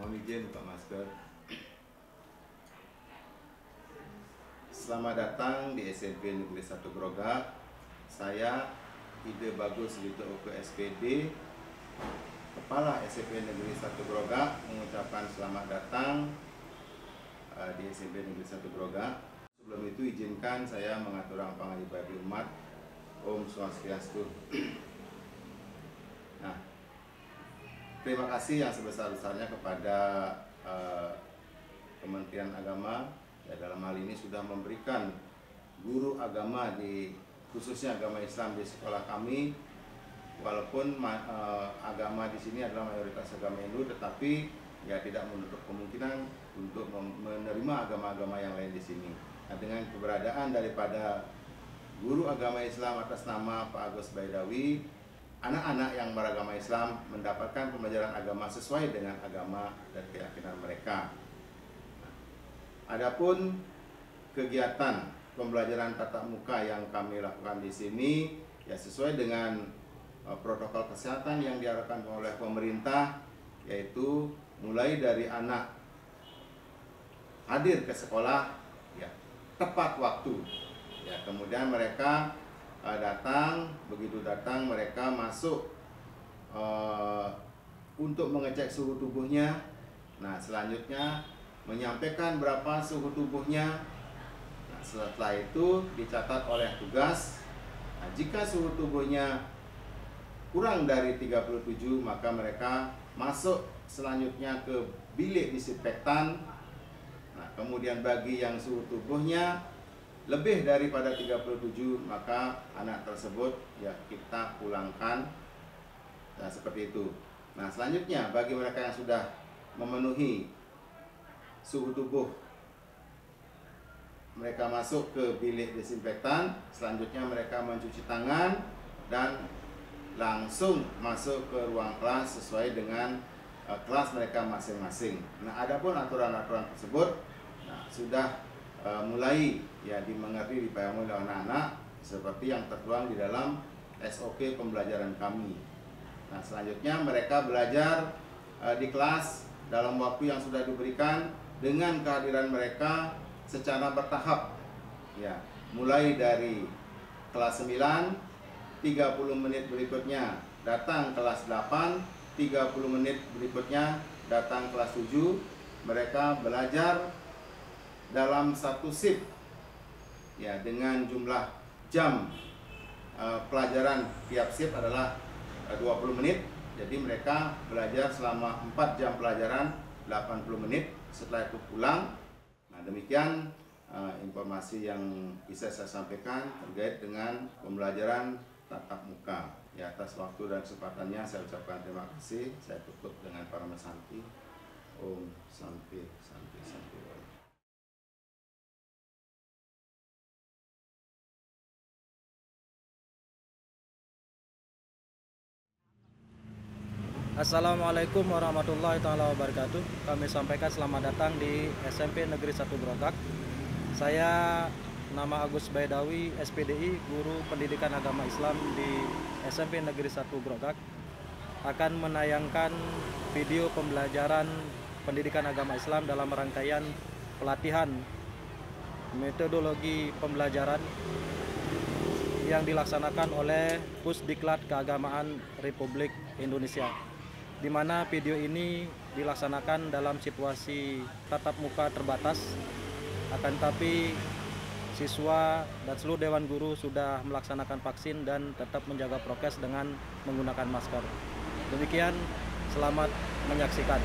Mohon izin buka masker. Selamat datang di SMP Negeri 1 Grogak. Saya Ide Bagus Lito Oke SPD, Kepala SMP Negeri 1 Grogak, mengucapkan selamat datang di SMP Negeri 1 Grogak. Sebelum itu izinkan saya mengaturang pangabdi umat. Om Swastiastu. Nah, terima kasih yang sebesar-besarnya kepada Kementerian Agama, ya, dalam hal ini sudah memberikan guru agama khususnya agama Islam di sekolah kami. Walaupun agama di sini adalah mayoritas agama Hindu, tetapi ya tidak menutup kemungkinan untuk menerima agama-agama yang lain di sini. Nah, dengan keberadaan daripada guru agama Islam atas nama Pak Agus Baidawi, anak-anak yang beragama Islam mendapatkan pembelajaran agama sesuai dengan agama dan keyakinan mereka. Adapun kegiatan pembelajaran tatap muka yang kami lakukan di sini ya sesuai dengan protokol kesehatan yang diarahkan oleh pemerintah, yaitu mulai dari anak hadir ke sekolah ya tepat waktu. Ya, kemudian mereka begitu datang mereka masuk untuk mengecek suhu tubuhnya. Nah, selanjutnya menyampaikan berapa suhu tubuhnya. Nah, setelah itu dicatat oleh tugas. Nah, jika suhu tubuhnya kurang dari 37, maka mereka masuk selanjutnya ke bilik disinfektan. Nah, kemudian bagi yang suhu tubuhnya lebih daripada 37, maka anak tersebut ya kita pulangkan. Nah, seperti itu. Nah, selanjutnya bagi mereka yang sudah memenuhi suhu tubuh, mereka masuk ke bilik disinfektan. Selanjutnya mereka mencuci tangan dan langsung masuk ke ruang kelas sesuai dengan kelas mereka masing-masing. Nah, adapun aturan-aturan tersebut sudah mulai ya dimengerti, dipahami oleh anak-anak seperti yang tertuang di dalam SOP pembelajaran kami. Nah, selanjutnya mereka belajar di kelas dalam waktu yang sudah diberikan dengan kehadiran mereka secara bertahap. Ya, mulai dari kelas 9, 30 menit berikutnya datang kelas 8, 30 menit berikutnya datang kelas 7. Mereka belajar dalam satu shift ya dengan jumlah jam pelajaran tiap shift adalah 20 menit. Jadi mereka belajar selama 4 jam pelajaran 80 menit. Setelah itu pulang. Nah, demikian informasi yang bisa saya sampaikan terkait dengan pembelajaran tatap muka. Ya, atas waktu dan kesempatannya saya ucapkan terima kasih. Saya tutup dengan Parama Santi. Om Santi Santi Santi. Assalamualaikum warahmatullahi wabarakatuh. Kami sampaikan selamat datang di SMP Negeri 1 Grogak. Saya nama Agus Baidawi, SPDI, Guru Pendidikan Agama Islam di SMP Negeri 1 Grogak, akan menayangkan video pembelajaran pendidikan agama Islam dalam rangkaian pelatihan metodologi pembelajaran yang dilaksanakan oleh Pusdiklat Keagamaan Republik Indonesia, di mana video ini dilaksanakan dalam situasi tatap muka terbatas. Akan tetapi siswa dan seluruh dewan guru sudah melaksanakan vaksin dan tetap menjaga prokes dengan menggunakan masker. Demikian, selamat menyaksikan.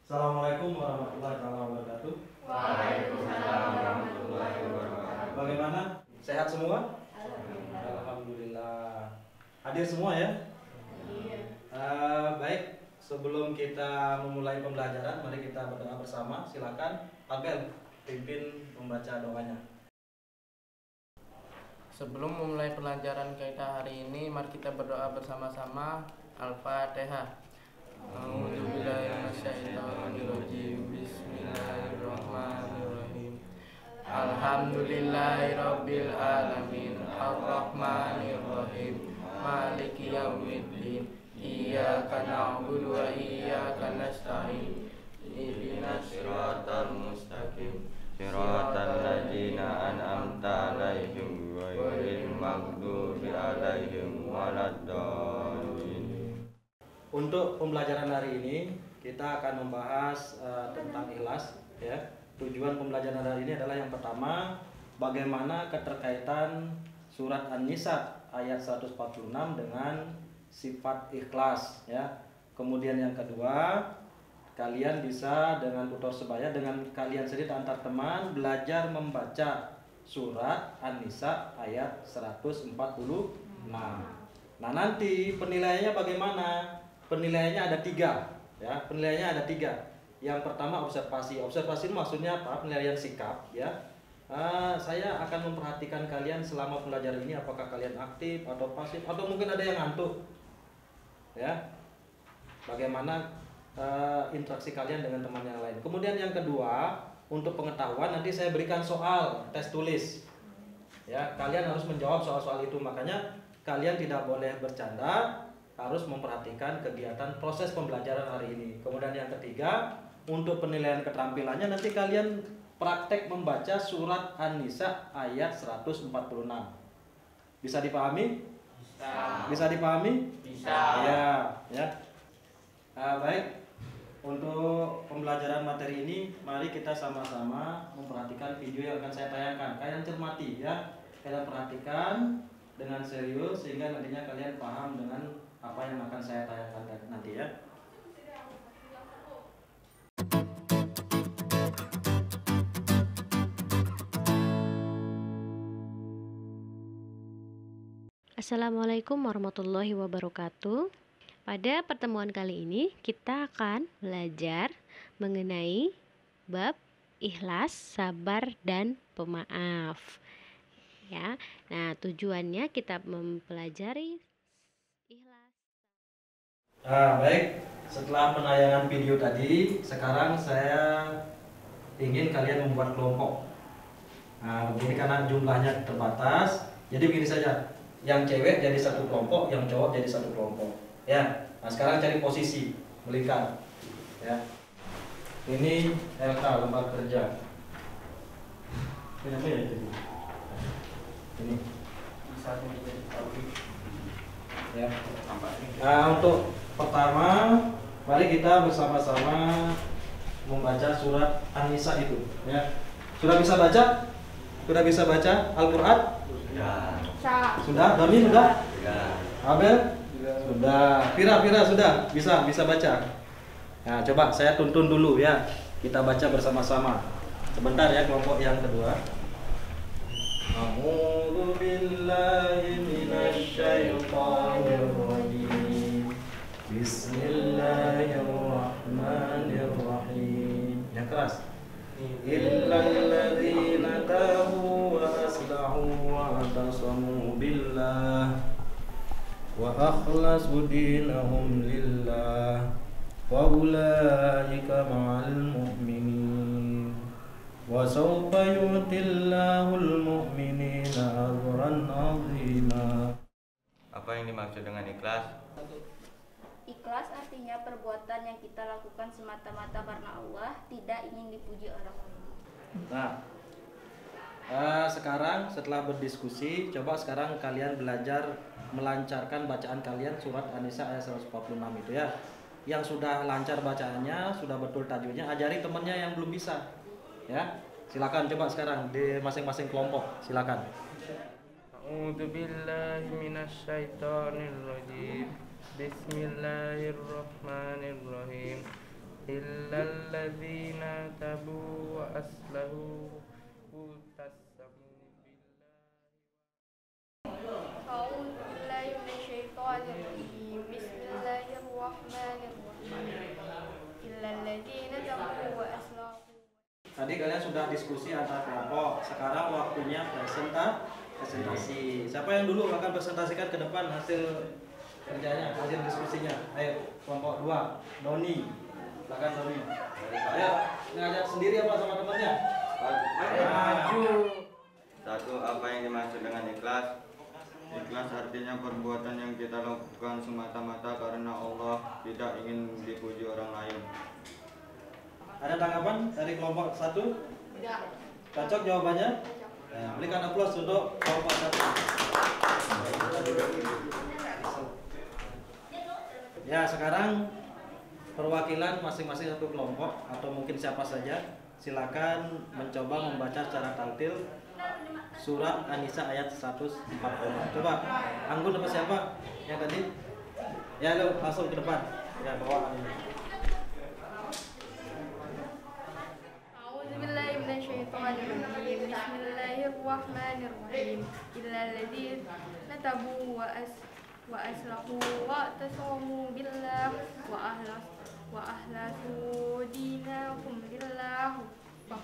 Assalamualaikum warahmatullahi wabarakatuh. Waalaikumsalam warahmatullahi wabarakatuh. Bagaimana? Sehat semua? Alhamdulillah. Hadir semua ya? Iya. Baik, sebelum kita memulai pembelajaran, mari kita berdoa bersama. Silakan, Abel, pimpin membaca doanya. Sebelum memulai pelajaran kita hari ini, mari kita berdoa bersama-sama. Al-Fatihah. A'udzubillahiminasyaitonirrajim. Bismillahirrahmanirrahim. Alhamdulillahirabbil alamin. Arrahmanirrahim. Maliki yaumiddin. Iyyaka Iyyaka na'budu wa iyyaka nasta'in. Ihdinas siratal mustaqim. Siratal ladzina an'amta 'alaihim ghairil maghdubi 'alaihim waladdallin. Untuk pembelajaran hari ini kita akan membahas tentang ikhlas ya. Tujuan pembelajaran hari ini adalah yang pertama, bagaimana keterkaitan surat An-Nisa ayat 146 dengan sifat ikhlas ya. Kemudian yang kedua, kalian bisa dengan tutor sebaya, dengan kalian sendiri antar teman belajar membaca surat An-Nisa ayat 146. Nah, nanti penilaiannya bagaimana? Penilaiannya ada 3 ya. Penilaiannya ada 3. Yang pertama observasi. Observasi maksudnya apa? Penilaian sikap ya. Saya akan memperhatikan kalian selama pembelajaran ini, apakah kalian aktif atau pasif atau mungkin ada yang ngantuk ya. Bagaimana interaksi kalian dengan teman yang lain. Kemudian yang kedua, untuk pengetahuan nanti saya berikan soal tes tulis ya. Kalian harus menjawab soal-soal itu, makanya kalian tidak boleh bercanda, harus memperhatikan kegiatan proses pembelajaran hari ini. Kemudian yang ketiga, untuk penilaian keterampilannya nanti kalian praktek membaca surat An-Nisa ayat 146. Bisa dipahami? Bisa. Bisa dipahami? Bisa. Ya. Baik. Untuk pembelajaran materi ini, mari kita sama-sama memperhatikan video yang akan saya tayangkan. Kalian cermati ya. Kalian perhatikan dengan serius sehingga nantinya kalian paham dengan apa yang akan saya tayangkan nanti ya. Assalamualaikum warahmatullahi wabarakatuh. Pada pertemuan kali ini kita akan belajar mengenai bab ikhlas, sabar, dan pemaaf. Ya. Nah, tujuannya kita mempelajari ikhlas. Baik. Setelah penayangan video tadi, sekarang saya ingin kalian membuat kelompok. Begini karena jumlahnya terbatas, jadi begini saja. Yang cewek jadi satu kelompok, yang cowok jadi satu kelompok. Ya. Nah, sekarang cari posisi, melingkar. Ya. Ini LK, lembar kerja. Ini apa ya itu? Ini. Bisa menjadi topik. Ya. Nah, untuk pertama, mari kita bersama-sama membaca surat An-Nisa itu. Ya. Sudah bisa baca? Sudah bisa baca Al-Quran? Sudah. Doni sudah? Abel? Sudah. Pira sudah? Bisa baca? Nah, coba saya tuntun dulu ya. Kita baca bersama-sama. Sebentar ya kelompok yang kedua. A'udzu billahi minasy syaithanir rajim. Bismillahirrahmanirrahim. Yang keras. Illal ladzina tabu wa aslahu wa atasamu billah wa akhlasu dinahum lillah wa ulaika ma'al mu'minin wa sawfa yu'tillahul mu'minina ajran 'azima. Apa yang dimaksud dengan ikhlas? Ikhlas artinya perbuatan yang kita lakukan semata-mata karena Allah, tidak ingin dipuji orang lain. Nah, sekarang setelah berdiskusi, coba sekarang kalian belajar melancarkan bacaan kalian surat An-Nisa ayat 146 itu ya. Yang sudah lancar bacaannya, sudah betul tajwidnya, ajari temannya yang belum bisa. Ya, silakan coba sekarang di masing-masing kelompok, silakan. A'udzu billahi minasy syaithanir rajim. Bismillahirrahmanirrahim. Illal ladzina tabu wa aslahu tasamu billahi. A'udzu billahi minasyaitonir rajim. Bismillahirrahmanirrahim. Illal ladzina tabu wa aslahu. Tadi kalian sudah diskusi antar kelompok. Sekarang waktunya presentasi. Siapa yang dulu akan presentasikan ke depan hasil kerjanya, hasil diskusinya? Ayo, kelompok 2, Doni. Silakan Doni. Ayo, ngajak sendiri apa sama temannya? Maju. Satu, apa yang dimaksud dengan ikhlas? Ikhlas artinya perbuatan yang kita lakukan semata-mata karena Allah, tidak ingin dipuji orang lain. Ada tanggapan dari kelompok 1? Cocok jawabannya? Ya, berikan aplaus untuk kelompok 1. Ya, sekarang perwakilan masing-masing satu kelompok atau mungkin siapa saja silakan mencoba membaca secara taktil surat An-Nisa ayat 140. Coba, Anggun apa siapa yang tadi? Ya, lo langsung ke depan. Ya, bawa ini. A'udzubillahi minasyaitonirrajim. Bismillahirrahmanirrahim. Illal ladzina tabu wa aslahu wa tasamu billah wa ahlasu dinakum lillah fa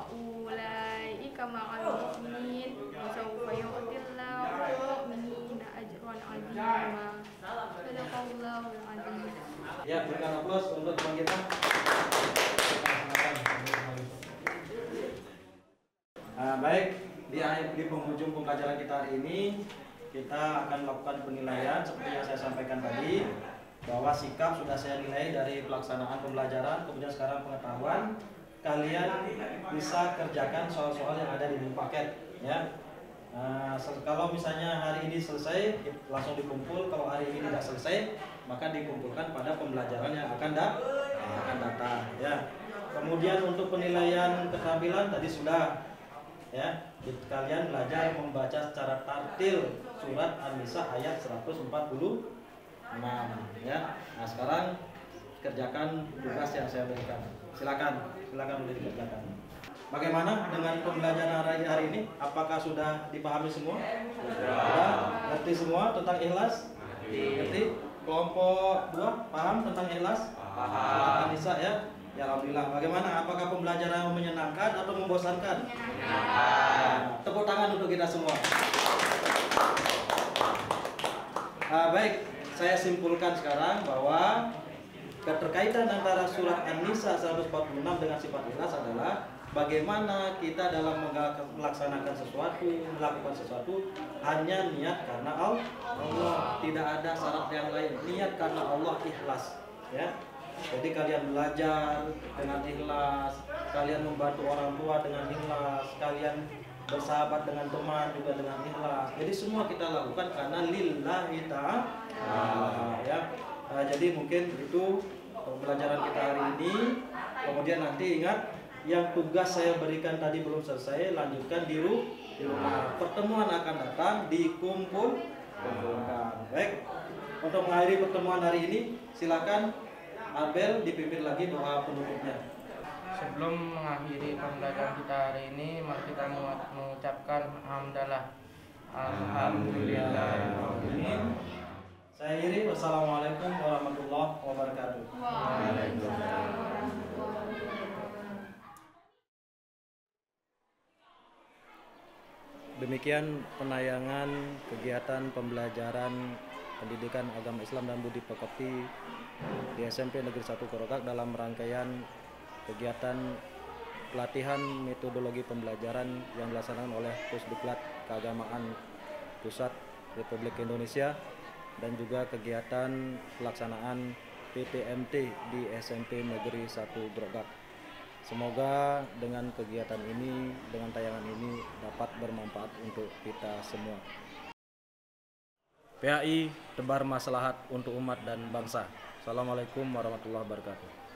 ulaika ma'al mu'minin wa sawfa yu'tillahu mu'minina ajran 'azima. Sadaqallahul 'azim. Ya, berikan aplaus untuk teman kita. Baik, di penghujung pembelajaran kita hari ini kita akan melakukan penilaian seperti yang saya sampaikan tadi, bahwa sikap sudah saya nilai dari pelaksanaan pembelajaran, kemudian sekarang pengetahuan. Kalian bisa kerjakan soal-soal yang ada di buku paket, ya. Kalau misalnya hari ini selesai langsung dikumpul, kalau hari ini tidak selesai maka dikumpulkan pada pembelajaran yang akan datang, ya. Kemudian untuk penilaian keterampilan tadi sudah, ya, kalian belajar membaca secara tartil surat An-Nisa ayat 146, ya. Nah, sekarang kerjakan tugas yang saya berikan. Silakan boleh dikerjakan. Bagaimana dengan pembelajaran hari ini? Apakah sudah dipahami semua? Sudah. Ngerti semua tentang ikhlas? Ngerti? Kelompok 2 paham tentang ikhlas? Paham. An-Nisa, ya. Ya, alhamdulillah. Bagaimana? Apakah pembelajaran membosankan atau membosankan? Nah, tepuk tangan untuk kita semua. Baik, saya simpulkan sekarang bahwa keterkaitan antara surat An-Nisa 146 dengan sifat ikhlas adalah bagaimana kita dalam melaksanakan sesuatu, melakukan sesuatu hanya niat karena Allah, tidak ada syarat yang lain. Niat karena Allah, ikhlas, ya. Jadi kalian belajar dengan ikhlas, kalian membantu orang tua dengan ikhlas, kalian bersahabat dengan teman juga dengan ikhlas. Jadi semua kita lakukan karena lillahi ta'ala, ya. Jadi mungkin itu pembelajaran kita hari ini. Kemudian nanti ingat, yang tugas saya berikan tadi belum selesai, lanjutkan di rumah. Pertemuan akan datang, dikumpulkan. Baik, untuk mengakhiri pertemuan hari ini, silakan Abel dipimpin lagi doa penutupnya. Sebelum mengakhiri pembelajaran kita hari ini, mari kita mengucapkan hamdalah. Alhamdulillah. Saya akhiri, wassalamualaikum warahmatullahi wabarakatuh. Waalaikumsalam. Demikian penayangan kegiatan pembelajaran pendidikan agama Islam dan budi pekerti di SMP Negeri 1 Korogak dalam rangkaian kegiatan pelatihan metodologi pembelajaran yang dilaksanakan oleh Pusdiklat Keagamaan Pusat Republik Indonesia dan juga kegiatan pelaksanaan PTMT di SMP Negeri 1 Grogak. Semoga dengan kegiatan ini, dengan tayangan ini dapat bermanfaat untuk kita semua. PAI tebar maslahat untuk umat dan bangsa. Assalamualaikum warahmatullahi wabarakatuh.